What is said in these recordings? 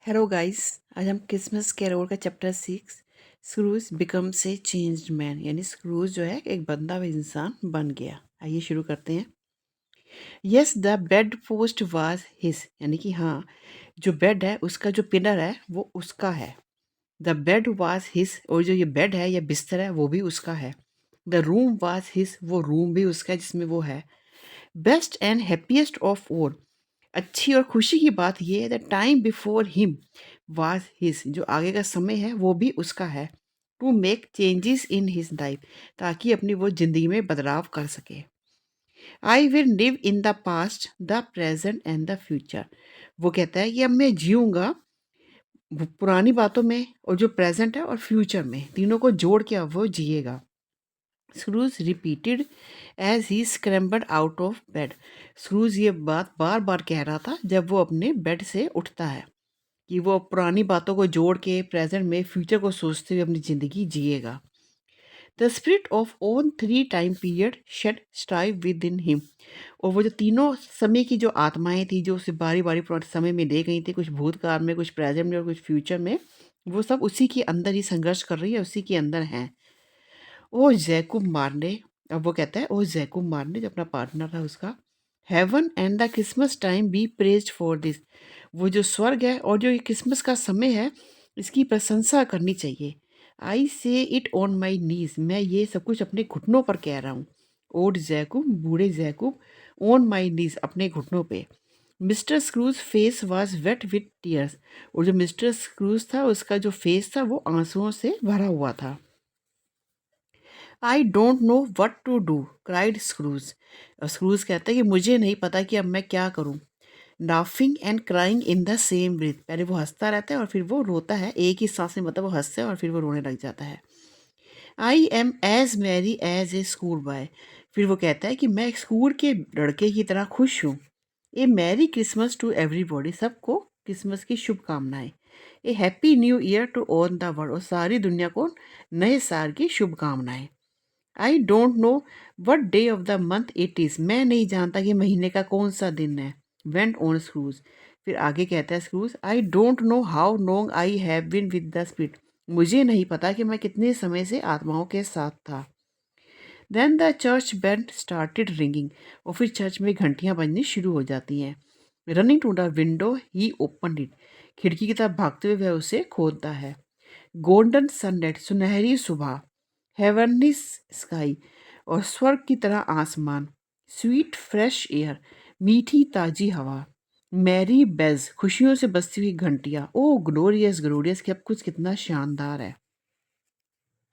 Hello guys. आज हम Christmas carol का chapter 6 Scrooge becomes a changed man यानी स्क्रूज जो है एक बंदा व इंसान बन गया। आइए शुरू करते हैं। Yes the bed post was his यानी कि हाँ, जो बेड है उसका जो पिलर है वो उसका है। द बेड वाज हिज और जो ये बेड है या बिस्तर है वो भी उसका है। द रूम वाज हिज वो रूम भी उसका है जिसमें वो है। Best and happiest of all अच्छी और खुशी की बात यह है the time before him was his जो आगे का समय है वो भी उसका है। To make changes in his life ताकि अपनी वो जिंदगी में बदलाव कर सके। I will live in the past the present and the future. वो कहता है कि अब मैं जीऊँगा वो पुरानी बातों में और जो प्रेजेंट है और फ्यूचर में तीनों को जोड़ के अब वो जिएगा। Scrooge repeated as he scrambled out of bed. Scrooge ये बात बार बार कह रहा था जब वो अपने बेड से उठता है कि वो पुरानी बातों को जोड़ के प्रेजेंट में फ्यूचर को सोचते हुए अपनी ज़िंदगी जिएगा। The spirit of all three time period shall strive within him. और वो जो तीनों समय की जो आत्माएं थी जो उसे बारी बारी पुराने समय में ले गई थी, कुछ भूतकाल में, कुछ प्रेजेंट में और कुछ फ्यूचर में, वो सब उसी के अंदर ही संघर्ष कर रही है, उसी के अंदर हैं। ओ जैकब मारने, अब वो कहता है ओ जैकब मारने जो अपना पार्टनर था उसका, heaven and the Christmas time be praised for this. वो जो स्वर्ग है और जो ये क्रिसमस का समय है इसकी प्रशंसा करनी चाहिए। आई से इट ऑन माई नीज, मैं ये सब कुछ अपने घुटनों पर कह रहा हूँ। ओल्ड जैकब, बूढ़े जैकब, ऑन माई नीज अपने घुटनों पे। Mister Scrooge face was wet with tears. और जो मिस्टर स्क्रूज था उसका जो फेस था वो आंसुओं से भरा हुआ था। I don't know what to do cried Scrooge. Scrooge कहता है कि मुझे नहीं पता कि अब मैं क्या करूं। Laughing and crying in the same breath, पहले वो हंसता रहता है और फिर वो रोता है एक ही सांस में, मतलब वो हंसता है और फिर वो रोने लग जाता है। I am as merry as a school boy. फिर वो कहता है कि मैं एक स्कूल के लड़के की तरह खुश हूँ। A merry Christmas to everybody, सबको क्रिसमस की शुभकामनाएं। A happy new year to all the world, और सारी दुनिया को नए साल की शुभकामनाएं। I don't know what day of the month it is, मैं नहीं जानता कि महीने का कौन सा दिन है। वेंट ऑन स्क्रूज, फिर आगे कहता है Scrooge, I don't know how long I have been with the spirit, मुझे नहीं पता कि मैं कितने समय से आत्माओं के साथ था। Then the church bell started ringing, और फिर चर्च में घंटियां बजनी शुरू हो जाती हैं। Running to the window he open it, खिड़की की तरफ भागते हुए वह उसे खोलता है। गोल्डन सनलाइट, सुनहरी सुबह। हेवनली स्काई, और स्वर्ग की तरह आसमान। स्वीट फ्रेश एयर, मीठी ताजी हवा। मैरी बेल्स, खुशियों से बजती हुई घंटियां। ओ ग्लोरियस ग्लोरियस, कि अब कुछ कितना शानदार है।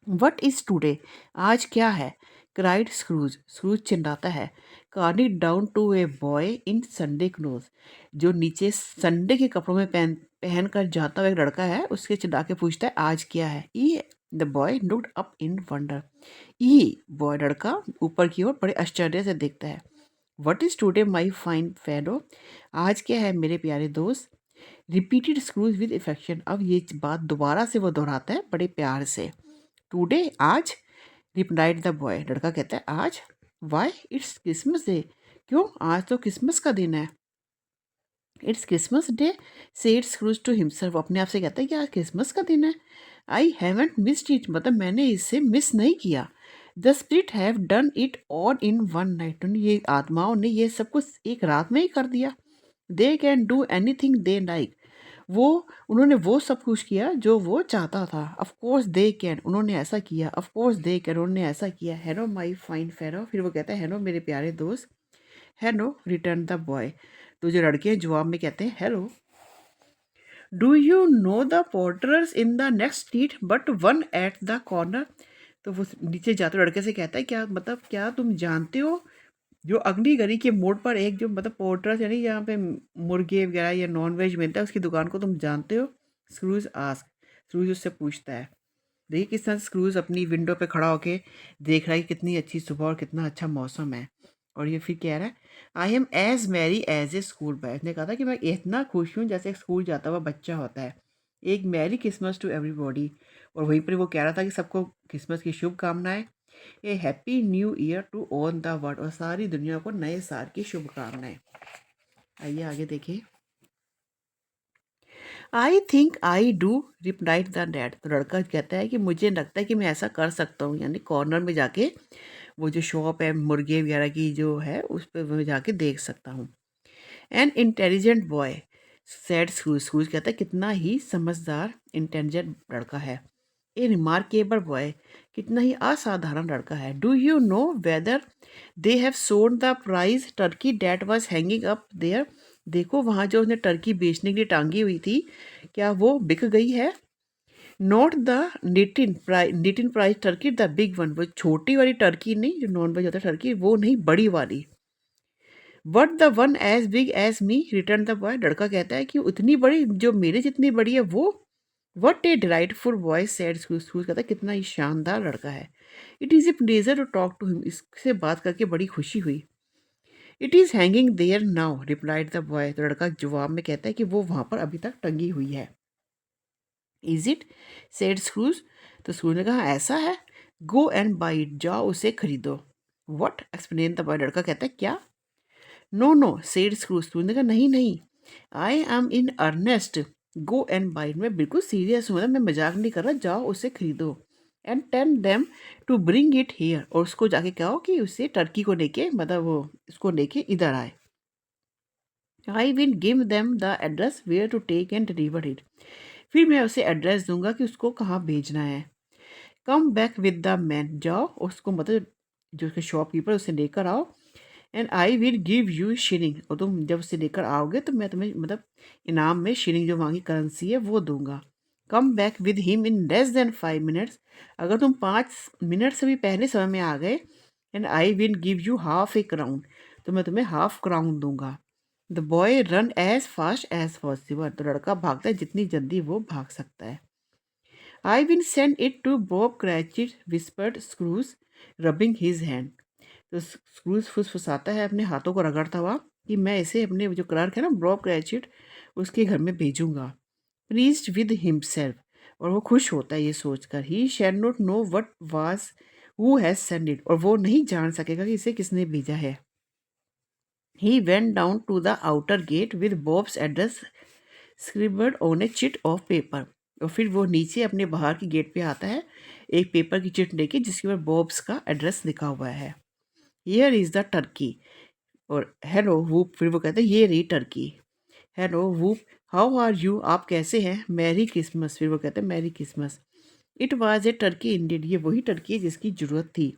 वट इज टुडे, आज क्या है। क्राइड स्क्रूज, स्क्रूज चिल्लाता है। Called down to a boy in Sunday clothes, जो नीचे संडे के कपड़ों में पहन कर जाता हुआ एक लड़का है, उसके चिल्ला के पूछता है आज क्या है। ई the boy looked up in wonder, ई बॉय लड़का ऊपर की ओर बड़े आश्चर्य से देखता है। What is today my fine fellow, आज क्या है मेरे प्यारे दोस्त। रिपीटेड स्क्रूज विद इफेक्शन, अब ये बात दोबारा से वो दोहराता है बड़े प्यार से। टुडे, आज। रिप्लाइड द बॉय, लड़का कहता है आज। वाई, इट्स क्रिसमस डे, क्यों, आज तो क्रिसमस का दिन है। It's Christmas day, said Scrooge to himself, अपने आप से कहता है कि आज क्रिसमस का दिन है। आई हैवेंट मिस्ड इट, मतलब मैंने इसे मिस नहीं किया। The spirit have done it all in one night, ये आत्माओं ने ये सब कुछ एक रात में ही कर दिया। They can do any thing they like, वो उन्होंने वो सब कुछ किया जो वो चाहता था। ऑफ कोर्स दे कैन, उन्होंने ऐसा किया। ऑफ कोर्स दे कैन, उन्होंने ऐसा किया। हेलो माय फाइन फेलो, फिर वो कहता है हेलो मेरे प्यारे दोस्त। हेलो रिटर्न द बॉय, तो जो लड़के हैं जवाब में कहते हैं hello. Do you know the porters in the next street but one at the corner, तो वो नीचे जाते हुए लड़के से कहता है क्या, मतलब क्या तुम जानते हो जो अगली गली के मोड़ पर एक जो मतलब पोर्टर्स यानी यहाँ पे मुर्गे वगैरह या नॉन वेज मिलता है उसकी दुकान को तुम जानते हो। स्क्रूज आस्क, स्क्रूज उससे पूछता है। देखिए किस तरह स्क्रूज अपनी विंडो पे खड़ा होके देख रहा है कि कितनी अच्छी सुबह और कितना अच्छा मौसम है। और ये फिर कह रहा है I am as merry as a school boy, ने कहा था कि मैं इतना खुश हूँ जैसे एक स्कूल जाता हुआ बच्चा होता है। एक मैरी क्रिसमस टू एवरीबॉडी, और वहीं पर वो कह रहा था कि सबको क्रिसमस की शुभकामनाएं। A happy new year to all the world, और सारी दुनिया को नए साल की शुभकामनाएं। आइए आगे देखिए। I think I do replied the dad. तो लड़का कहता है कि मुझे लगता है कि मैं ऐसा कर सकता हूँ, यानी कॉर्नर में जाके वो जो शॉप है मुर्गे वगैरह की जो है उस पर मैं जाके देख सकता हूँ। An intelligent boy said Scrooge. Scrooge कहता है कितना ही समझदार इंटेलिजेंट लड़का है। ए रिमार्केबल बॉय, कितना ही असाधारण लड़का है। Do you know whether they have sold the prize turkey that was hanging up there. देखो वहाँ जो उसने टर्की बेचने के लिए टांगी हुई थी, क्या वो बिक गई है। नॉट द निटिन prize turkey, the big one, वो छोटी वाली टर्की नहीं जो नॉन वेज होता है टर्की, वो नहीं बड़ी वाली। What the one as big as me, return the boy. लड़का कहता है कि उतनी बड़ी जो मेरे जितनी बड़ी है वो। What a delightful boy said Scrooge. Scrooge कहता है कितना ही शानदार लड़का है। It is a pleasure to talk to him, इससे बात करके बड़ी खुशी हुई। It is hanging there now replied the boy. तो लड़का जवाब में कहता है कि वो वहाँ पर अभी तक टंगी हुई है। Is it said Scrooge. तो स्क्रूज ने कहा ऐसा है। गो एंड बाई इट, जाओ उसे खरीदो। What explain the boy. लड़का कहता है क्या। No no said Scrooge. Scrooge ने कहा नहीं नहीं, I am in earnest, go and buy it, मैं बिल्कुल सीरियस हूँ, मतलब मैं मजाक नहीं कर रहा, जाओ उसे खरीदो। And tell them to bring it here, और उसको जाके कहो कि उसे टर्की को लेके, मतलब वो इसको लेके इधर आए। I will give them the address where to take and deliver it, फिर मैं उसे एड्रेस दूंगा कि उसको कहाँ भेजना है। Come back with the man, जाओ उसको मतलब जो उसके शॉपकीपर उसे लेकर आओ। And I will give you shilling, और तुम जब उसे लेकर आओगे तो मैं तुम्हें मतलब इनाम में शिलिंग जो वहाँ की करेंसी है वो दूंगा। कम back with him in less than 5 minutes, अगर तुम 5 मिनट से भी पहले समय में आ गए। And I will give you half a crown, तो मैं तुम्हें हाफ क्राउन दूंगा। The boy ran as fast as possible, तो लड़का भागता है जितनी जल्दी वो भाग सकता है। I will send it to Bob Cratchit whispered Scrooge rubbing his hand. तो स्क्रूज फुसफुसाता है अपने हाथों को रगड़ता हुआ कि मैं इसे अपने जो क्लर्क है ना बॉब क्रैचिट उसके घर में भेजूंगा। प्लीज्ड विद हिमसेल्फ, और वो खुश होता है ये सोचकर। He shall not know what was who has send it, और वो नहीं जान सकेगा कि इसे किसने भेजा है। He went down to the outer gate with Bob's address scribbled on a chit of paper, और फिर वो नीचे अपने बाहर की गेट पे आता है एक पेपर की चिट लेके जिसके ऊपर बॉब्स का एड्रेस लिखा हुआ है। हियर इज़ द टर्की, और हेलो वूप, फिर वो कहते हैं ये रही टर्की। Hello whoop, how are you, आप कैसे हैं। मैरी क्रिसमस, फिर वो कहते हैं merry Christmas. It was a turkey indeed, ये वही टर्की है जिसकी ज़रूरत थी।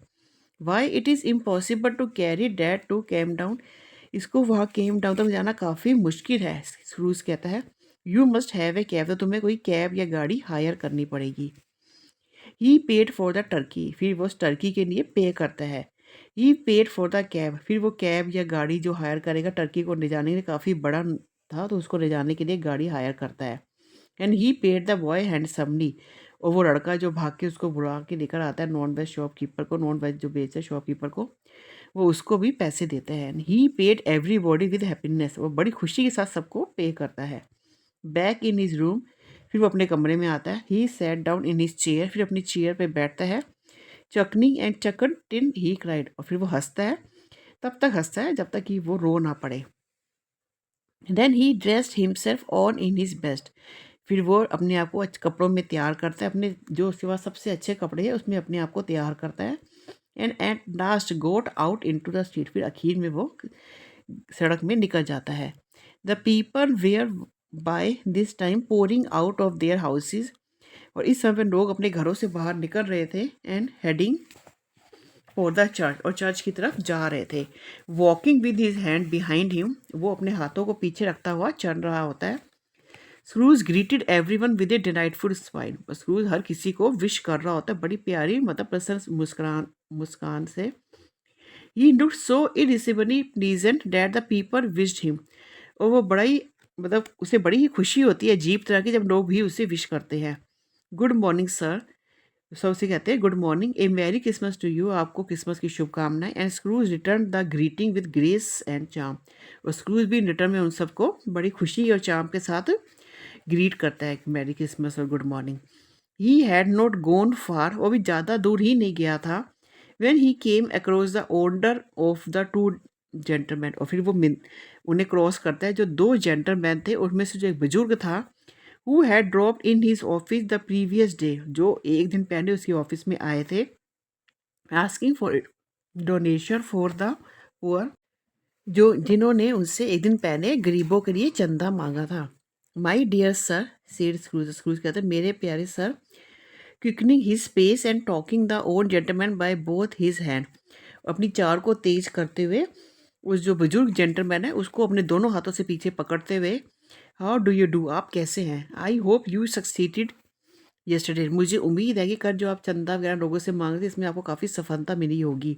Why it is impossible to carry that to came down, इसको वहाँ केम डाउन तक जाना काफ़ी मुश्किल है। स्क्रूज कहता है you must have a cab, तो तुम्हें कोई कैब या गाड़ी हायर करनी पड़ेगी। ही पेड फॉर द टर्की, फिर वो उस टर्की के लिए पे करता है। ही पेड फॉर द कैब, फिर वो कैब या गाड़ी जो हायर करेगा टर्की को ले जाने के लिए काफ़ी बड़ा था तो उसको ले जाने के लिए गाड़ी हायर करता है। And he paid the boy handsomely, और वो लड़का जो भाग के उसको बुला के लेकर आता है नॉन वेज शॉपकीपर को, नॉन वेज जो बेचता है शॉपकीपर को, वो उसको भी पैसे देता है। And he paid everybody with happiness, वो बड़ी खुशी के साथ सबको पे करता है। बैक इन हिज रूम, फिर वो अपने कमरे में आता है। He sat down in his chair, फिर अपनी चेयर पे बैठता है। चकनी एंड चकन टिन ही क्राइड, और फिर वो हंसता है, तब तक हंसता है जब तक कि वो रो ना पड़े। Then he dressed himself on in his best, फिर वो अपने आप को कपड़ों में तैयार करता है, अपने जो उसके पास सबसे अच्छे कपड़े हैं उसमें अपने आप को तैयार करता है। And at last got out in to the street, फिर आखिर में वो सड़क में निकल जाता है। The people were by this time pouring out of their houses, और इस समय पे लोग अपने घरों से बाहर निकल रहे थे। And heading for the church, और चर्च की तरफ जा रहे थे। Walking with his hand behind him, वो अपने हाथों को पीछे रखता हुआ चल रहा होता है। Scrooge greeted everyone with a delightful smile, Scrooge हर किसी को विश कर रहा होता है बड़ी प्यारी मतलब प्रसन्न मुस्कान मुस्कान से। He looked so irresistibly pleasant that the people wished him, और वो बड़ा ही मतलब उसे बड़ी ही खुशी होती है अजीब तरह की जब लोग भी उसे विश करते हैं। गुड मॉर्निंग सर, सब उसे कहते हैं good morning, a merry Christmas to you, आपको क्रिसमस की शुभकामनाएं। And Scrooge return the greeting with grace and charm, और स्क्रूज भी रिटर्न में उन सबको बड़ी खुशी और चार्म के साथ ग्रीट करता है मैरी क्रिसमस और good morning. He had not gone far, वो भी ज़्यादा दूर ही नहीं गया था। When he came across the order of the two gentleman, और फिर वो उन्हें क्रॉस करता है जो दो जेंटलमैन थे, उनमें से जो एक बुजुर्ग था who had dropped in his office the previous day, जो एक दिन पहले उसके ऑफिस में आए थे, asking for donation for the poor, जो जिन्होंने उनसे एक दिन पहले गरीबों के लिए चंदा मांगा था। My dear sir, said Scrooge, Scrooge कहते हैं मेरे प्यारे sir, quickening his pace and talking the old gentleman by both his hand, अपनी चाल को तेज करते हुए उस जो बुजुर्ग जेंटलमैन है उसको अपने दोनों हाथों से पीछे पकड़ते हुए, हाउ डू यू डू, आप कैसे हैं, I hope you succeeded yesterday, मुझे उम्मीद है कि कल जो आप चंदा वगैरह लोगों से मांग रहे थे इसमें आपको काफ़ी सफलता मिली होगी।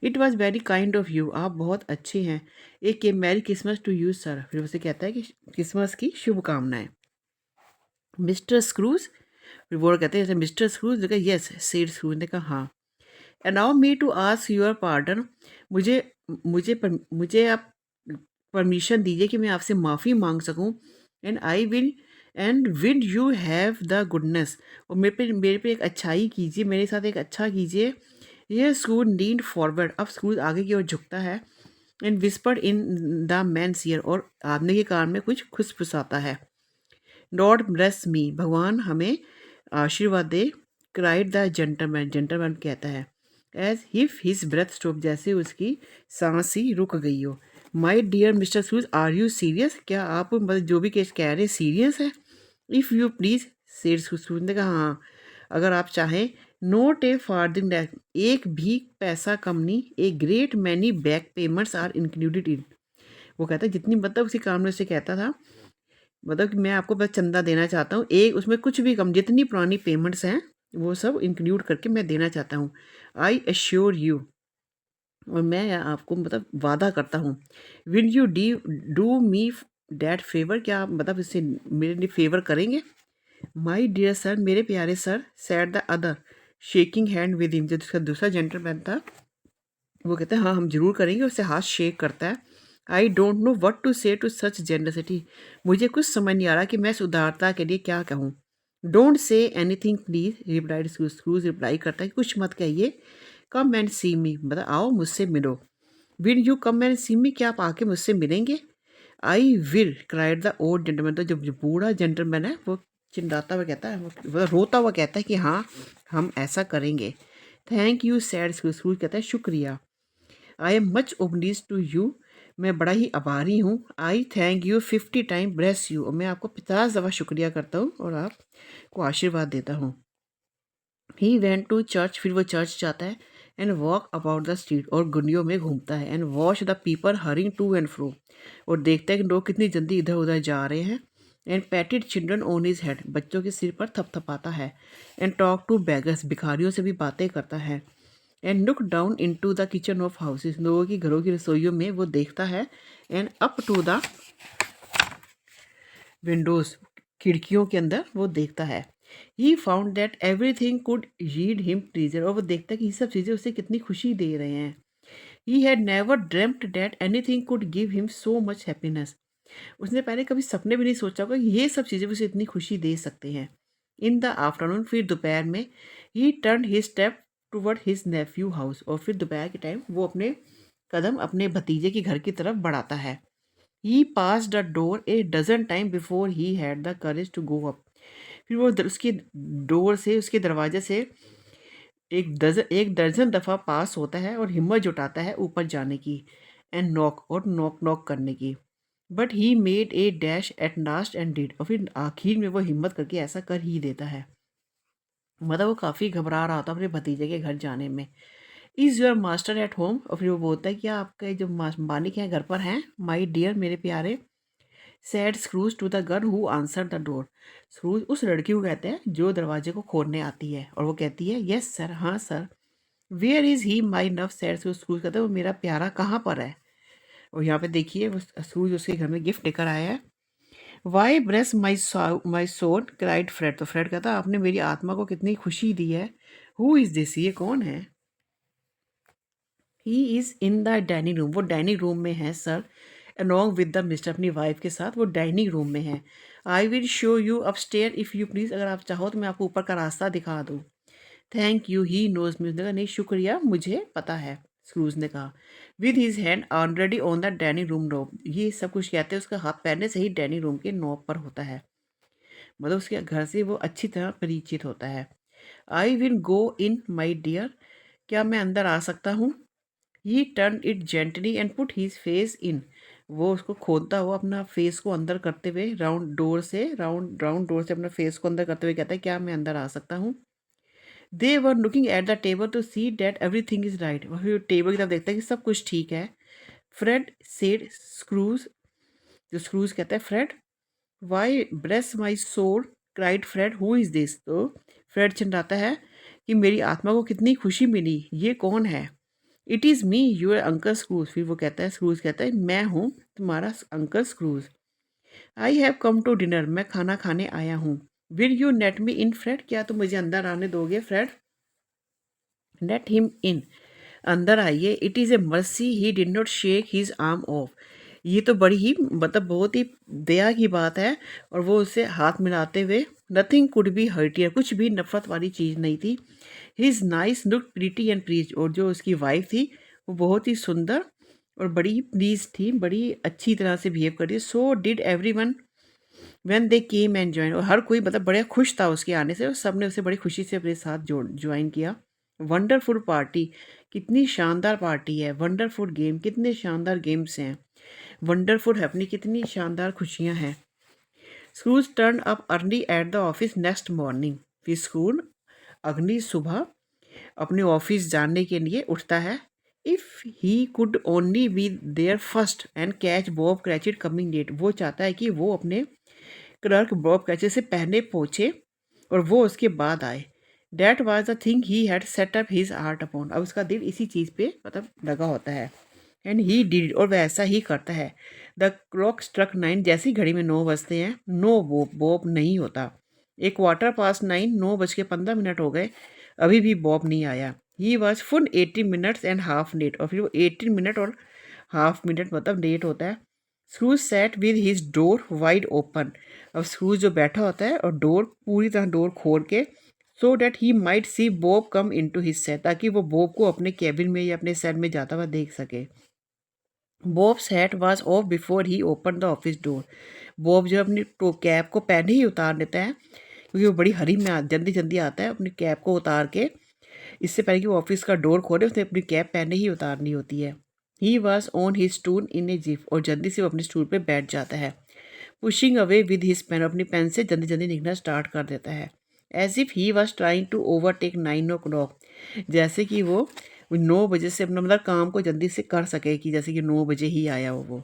It was very kind of you, आप बहुत अच्छे हैं। एक के merry Christmas to you sir, फिर उसे कहता है कि क्रिसमस की शुभकामनाएं। मिस्टर स्क्रूज, फिर वो कहते हैं मिस्टर स्क्रूज, देखा यस सेड स्क्रूज ने कहा हाँ। Allow me to ask your pardon, मुझे मुझे आप परमिशन दीजिए कि मैं आपसे माफ़ी मांग सकूं। And I will and will you have the goodness, और मेरे पे एक अच्छाई कीजिए, मेरे साथ एक अच्छा कीजिए। यह स्क्रूज लीन्ड फॉरवर्ड, अब स्क्रूज आगे की ओर झुकता है। And whispered in the man's ear, और आदमी के कान में कुछ खुसफुसाता है। लॉर्ड ब्लेस मी, भगवान हमें आशीर्वाद दे। क्राइड द जेंटलमैन, जेंटलमैन कहता है। As if his breath stop, जैसे उसकी सांस ही रुक गई हो। My dear mister Scrooge, are you serious, क्या आप मतलब जो भी केस कह रहे हैं सीरियस है। If you please, said Scrooge ने कहा हाँ, अगर आप चाहें। नोट ए फार्दिंग डेथ, एक भी पैसा कम नहीं। A great many back payments are included in, वो कहता है जितनी मतलब उसी काम में उसे कहता था, मतलब कि मैं आपको बस चंदा देना चाहता हूँ, एक उसमें कुछ भी कम, जितनी पुरानी पेमेंट्स हैं वो सब इंक्लूड करके मैं देना चाहता हूँ। आई एश्योर यू, और मैं आपको मतलब वादा करता हूँ। Will U D do me that favour, क्या आप मतलब इससे मेरे लिए फेवर करेंगे। माई डियर सर, मेरे प्यारे sir, sad the other, shaking hand with him, जो उसका दूसरा जेंटलमैन था वो कहता है हाँ हम जरूर करेंगे, उससे हाथ शेक करता है। I don't know what to say to such generosity, मुझे कुछ समझ नहीं आ रहा कि मैं इस उदारता के लिए क्या कहूँ। Don't say anything please, replied Scrooge, reply करता है कुछ मत कहिए। कम एंड सी मी, मतलब आओ मुझसे मिलो। विल यू कम एंड सी मी, क्या आप आके मुझसे मिलेंगे। I will, cried the old gentleman, तो जो बूढ़ा जेंटलमैन है वो चिल्लाता हुआ कहता है, वो रोता हुआ कहता है कि हाँ हम ऐसा करेंगे। थैंक यू सैड स्क्रूज कहता है शुक्रिया। I am much oblige to you, मैं बड़ा ही आभारी हूँ। I thank you 50 time bless you, और मैं आपको 50 दफ़ा शुक्रिया करता हूँ और आपको आशीर्वाद देता हूँ। ही वेंट टू चर्च, फिर वो चर्च जाता है। And walk about the street, और गलियों में घूमता है। And watch the people hurrying to and fro, और देखता है कि लोग कितनी जल्दी इधर उधर जा रहे हैं। And पैटेड children on his head, बच्चों के सिर पर थपथपाता है। एंड टॉक टू बेगर्स, भिखारियों से भी बातें करता है। And look down in to the kitchen of houses, लोगों की घरों की रसोइयों में वो देखता है। And up to the windows, खिड़कियों के अंदर वो देखता है। He found that everything could read him pleasure, और वो देखता है कि ये सब चीज़ें उसे कितनी खुशी दे रहे हैं। He had never dreamt that any thing could give him so much happiness, उसने पहले कभी सपने भी नहीं सोचा होगा कि ये सब चीज़ें उसे इतनी खुशी दे सकते हैं। इन द आफ्टरनून, फिर दोपहर में, ही turn his step toward his Neiphiu house, और फिर दोपहर के टाइम वो अपने कदम अपने भतीजे के घर की तरफ बढ़ाता है। He pass the door a dozen time before he had the courage to go up, फिर वो उसकी डोर से, उसके दरवाजे से एक दर्जन दफ़ा पास होता है और हिम्मत जुटाता है ऊपर जाने की। एंड नॉक, और नॉक नॉक करने की। But he made a dash at last and did, और फिर आखिर में वो हिम्मत करके ऐसा कर ही देता है। मतलब वो काफ़ी घबरा रहा था अपने भतीजे के घर जाने में। Is your master at home, और फिर वो बोलता है कि आपके जो मालिक हैं घर पर हैं। माई डियर, मेरे प्यारे। Said Scrooge to the girl who answer the door, Scrooge उस लड़की को कहते हैं जो दरवाजे को खोलने आती है, और वो कहती है यस सर, हाँ सर। वेयर इज़ ही माई नव, सैड स्क्रूज कहते हैं वो मेरा प्यारा कहाँ पर है। और यहाँ पे देखिए वो स्क्रूज उसके घर में गिफ्ट लेकर आया है। Why bless my soul, cried Fred, तो फ्रेड कहता आपने मेरी आत्मा को कितनी खुशी दी है। हु इज़ दिस, ये कौन है। He is in the dining room, वो डाइनिंग रूम में है sir. Along with the mister, अपनी वाइफ के साथ वो डाइनिंग रूम में है। I will show you upstair if you please, अगर आप चाहो तो मैं आपको ऊपर का रास्ता दिखा दूँ। Thank you, he knows me, उसने कहा नहीं शुक्रिया, मुझे पता है। स्क्रूज ने कहा। With his hand already on the dining room knob, ये सब कुछ कहते हैं उसका हाथ पहले से ही डाइनिंग रूम के नॉब पर होता है। मतलब उसके घर से वो अच्छी तरह परिचित होता है। I will go in my dear, क्या मैं अंदर आ सकता हूँ? He turn it gently and put his face in, वो उसको खोलता हुआ अपना फेस को अंदर करते हुए राउंड राउंड डोर से अपना फेस को अंदर करते हुए कहता है क्या मैं अंदर आ सकता हूँ? They were looking at the table to see that everything is right, वह फिर टेबल की तरफ देखता है कि सब कुछ ठीक है। फ्रेड सेड स्क्रूज, जो स्क्रूज कहता है Fred, why bless my soul cried Fred, who is this, तो फ्रेड चिल्लाता है कि मेरी आत्मा को कितनी खुशी मिली, ये कौन है? It is me your uncle Scrooge, फिर वो कहता है, स्क्रूज कहता है मैं हूँ तुम्हारा uncle Scrooge. I have come to dinner, मैं खाना खाने आया हूँ। Will you let me in Fred, क्या तुम मुझे अंदर आने दोगे फ्रेड? लेट हिम इन, अंदर आइए। It is A mercy he did not shake his arm of, ये तो बड़ी ही मतलब बहुत ही दया की बात है, और वो उससे हाथ मिलाते हुए, नथिंग कुड बी हर्टियर, कुछ भी नफरत वाली चीज़ नहीं थी। His nice look pretty and please, और जो उसकी वाइफ थी वो बहुत ही सुंदर और बड़ी प्लीज थी, बड़ी अच्छी तरह से बिहेव कर रही है। So did every one when they came and join, और हर कोई मतलब बड़े खुश था उसके आने से, और सब ने उसे बड़ी खुशी से अपने साथ ज्वाइन किया। वंडरफुल पार्टी, कितनी शानदार पार्टी है। वंडरफुल गेम, कितने शानदार गेम्स हैं। वंडरफुल हैपनिंग, कितनी शानदार खुशियाँ हैं। Scrooge turn up early at the office next morning, फिर स्कूल अगली सुबह अपने ऑफिस जाने के लिए उठता है। If he could only be there first and catch Bob Cratchit coming late, वो चाहता है कि वो अपने क्लर्क बॉब क्रैचिट से पहले पहुँचे और वो उसके बाद आए। That was the thing he had set up his heart upon, अब उसका दिल इसी चीज़ पे मतलब लगा होता है। एंड ही डिड, और वैसा ही करता है। द क्लॉक स्ट्रक 9, जैसी घड़ी में 9 बजते हैं, नो बॉब, बॉब नहीं होता। एक क्वार्टर पास 9, 9:15 हो गए, अभी भी बॉब नहीं आया। He was full 18 minutes and half late, और फिर वो 18 मिनट और हाफ मिनट मतलब लेट होता है। Scrooge sat with his door wide open, अब स्क्रूज जो बैठा होता है और डोर पूरी तरह डोर खोल के, so that he might see Bob come into his seat, ताकि वो बॉब को अपने केबिन में या अपने सेल में जाता हुआ देख सके। Bobs hat was of before he open the office door, Bob जो अपनी कैप को पहले ही उतार लेता है, क्योंकि वो बड़ी हरी में जल्दी जल्दी आता है, अपनी कैप को उतार के, इससे पहले कि वो ऑफिस का डोर खोले उसने अपनी कैप पहले ही उतारनी होती है। He was on his stool in A zip, और जल्दी से वो अपने स्टूल पे बैठ जाता है। Pushing away with his pen, अपनी पेन से जल्दी जल्दी लिखना स्टार्ट कर देता है। As if he was trying to overtake 9 o'clock, जैसे कि वो 9 बजे से अपना मतलब काम को जल्दी से कर सके, कि जैसे कि 9 बजे ही आया हो वो।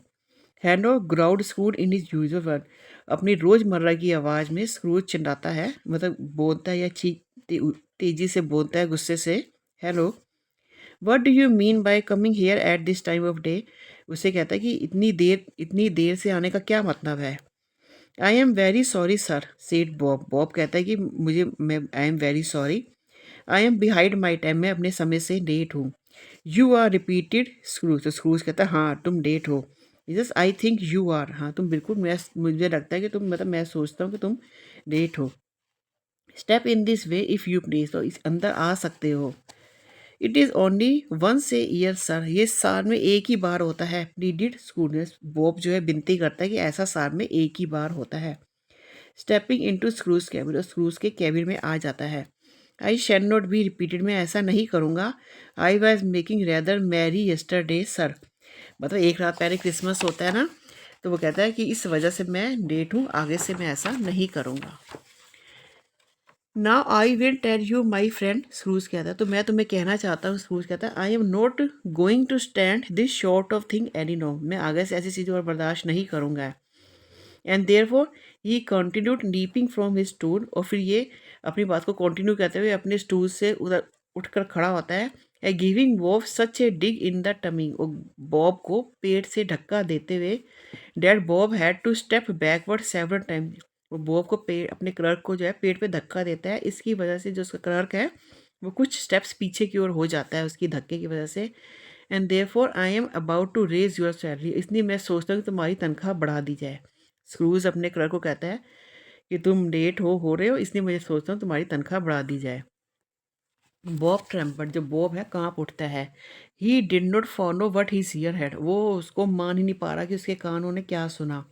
हैनो ground screwed in his usual word, अपनी रोज़मर्रा की आवाज़ में स्क्रूज चिल्लाता है, मतलब बोलता है या तेजी से बोलता है गुस्से से। Hello, what do you mean by coming here at this time of day, उसे कहता है कि इतनी देर से आने का क्या मतलब है। I am very sorry sir, said Bob, Bob कहता है कि मैं I am very sorry, I am behind my time, मैं अपने समय से लेट हूँ। यू आर रिपीटेड स्क्रूज, तो स्क्रूज कहता है हाँ तुम लेट हो। Yes I think you are, हाँ तुम बिल्कुल, मैं मुझे लगता है कि तुम मतलब मैं सोचता हूँ कि तुम लेट हो। Step in this way if you please, तो इस अंदर आ सकते हो। It is only once a year sir, ये साल में एक ही बार होता है। प्लीडिड स्क्रूज, बॉब जो है विनती करता है कि ऐसा साल में एक ही बार होता है। स्टेपिंग इनटू स्क्रूज कैबिन, और स्क्रूज के कैबिन में आ जाता है। I shall not be repeated, मैं ऐसा नहीं करूँगा। I was making rather merry yesterday sir, मतलब एक रात पहले क्रिसमस होता है ना, तो वो कहता है कि इस वजह से मैं लेट हूँ, आगे से मैं ऐसा नहीं करूँगा। Now I will tell you my friend, Scrooge कहता है तो मैं तुम्हें कहना चाहता हूँ, स्क्रूज कहता है I am not going to stand this short of thing any no, मैं आगे से ऐसी चीज़ें और बर्दाश्त नहीं करूँगा। And therefore he continued leaping from his stool, और फिर ये अपनी बात को कंटिन्यू करते हुए अपने स्टूल से उधर उठकर खड़ा होता है। A giving Bob such a dig in the tummy, और बॉब को पेट से धक्का देते हुए, that Bob had to step backward several time, वो बॉब को पेट अपने क्लर्क को जो है पेट पे धक्का देता है, इसकी वजह से जो उसका क्लर्क है वो कुछ स्टेप्स पीछे की ओर हो जाता है उसकी धक्के की वजह से। And therefore I am about to raise your salary, इसलिए मैं सोचता हूँ कि तुम्हारी तनख्वाह बढ़ा दी जाए। स्क्रूज अपने क्लर्क को कहता है कि तुम लेट हो रहे हो, इसलिए मुझे सोचता हूँ तुम्हारी तनख्वाह बढ़ा दी जाए। बॉब ट्रम्पट, जो बॉब है कांप उठता है। He did not follow what his year had, वो उसको मान ही नहीं पा रहा कि उसके कानों ने क्या सुना।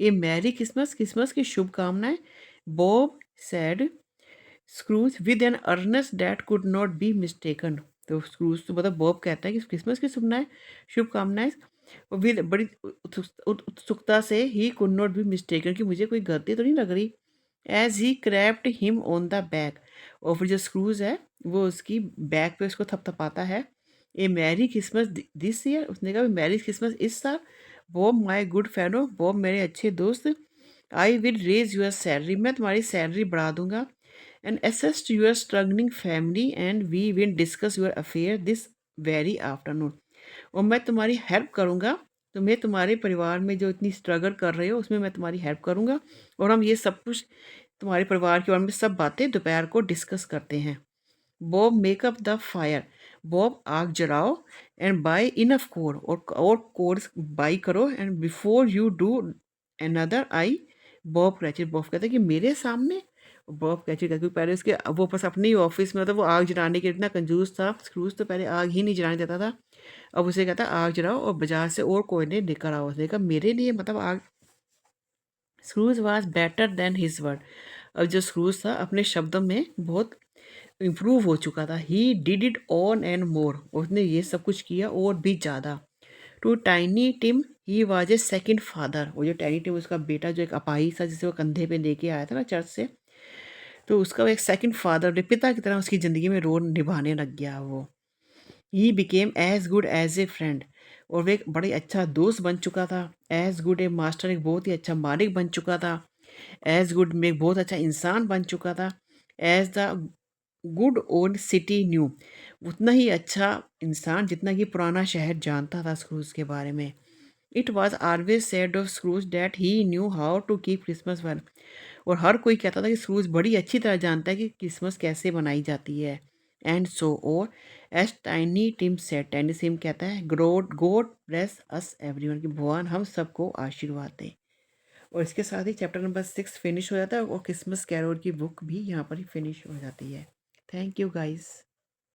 ए मैरी क्रिसमस, क्रिसमस की शुभकामनाएं। Bob said Scrooge with an earnest that could not be mistaken. तो स्क्रूज तो मतलब बॉब कहता है कि क्रिसमस की शुभकामनाएं और विद बड़ी उत्सुकता से he could not be mistaken, कि मुझे कोई गलती तो नहीं लग रही। As he clapped him on the back, और फिर जो स्क्रूज है वो उसकी बैक पे उसको थपथपाता है। A merry Christmas this year, उसने कहा मैरी क्रिसमस इस साल। Bob my good fellow, Bob मेरे अच्छे दोस्त। I will raise your salary, मैं तुम्हारी सैलरी बढ़ा दूंगा। And assist your struggling family and we will discuss your affair this very afternoon. और मैं तुम्हारी हेल्प करूँगा, तुम्हें तुम्हारे परिवार में जो इतनी स्ट्रगल कर रहे हो उसमें मैं तुम्हारी हेल्प करूँगा, और हम ये सब कुछ तुम्हारे परिवार के बारे में सब बातें दोपहर को डिस्कस करते हैं। बॉब मेकअप द फायर, बॉब आग जलाओ। एंड बाय इनफ कोर, और कोर बाई करो। And before you do another I Bob Cratchit, Bob कहता है कि मेरे सामने। बॉब क्रैचर कहते पहले उसके वो बस अपने ही ऑफिस में, मतलब वो आग जलाने के इतना कंजूस था स्क्रूज, तो पहले आग ही नहीं जलाने देता था। अब उसे कहता आग जलाओ और बाजार से और कोयले लेकर आओ। उसने कहा मेरे लिए मतलब आग। Scrooge was better than his word, अब जो स्क्रूज था अपने शब्दों में बहुत इम्प्रूव हो चुका था। He did it on and more, उसने ये सब कुछ किया और भी ज़्यादा। To tiny Tim he was a second father, वो जो टाइनी टिम उसका बेटा जो एक अपाही था जिसे वो कंधे पे लेके आया था ना चर्च से, तो उसका वो एक सेकंड फादर पिता की तरह उसकी ज़िंदगी में रोल निभाने लग गया वो। He became as good as a friend, और वो एक बड़े अच्छा दोस्त बन चुका था। एज गुड ए मास्टर, एक बहुत ही अच्छा मालिक बन चुका था। एज गुड में एक बहुत अच्छा इंसान बन चुका था। As the good old city knew, उतना ही अच्छा इंसान जितना कि पुराना शहर जानता था स्क्रूज के बारे में। It was always said of Scrooge that he knew how to keep Christmas well, और हर कोई कहता था कि स्क्रूज बड़ी अच्छी तरह जानता है कि क्रिसमस कैसे मनाई जाती है। एंड सो और as tiny Tim said, tiny Tim कहता है God God bless us everyone, कि भगवान हम सबको आशीर्वाद दें। और इसके साथ ही चैप्टर नंबर 6 फिनिश हो जाता है और क्रिसमस कैरोल की बुक भी यहाँ पर ही फिनिश हो जाती है। Thank you guys.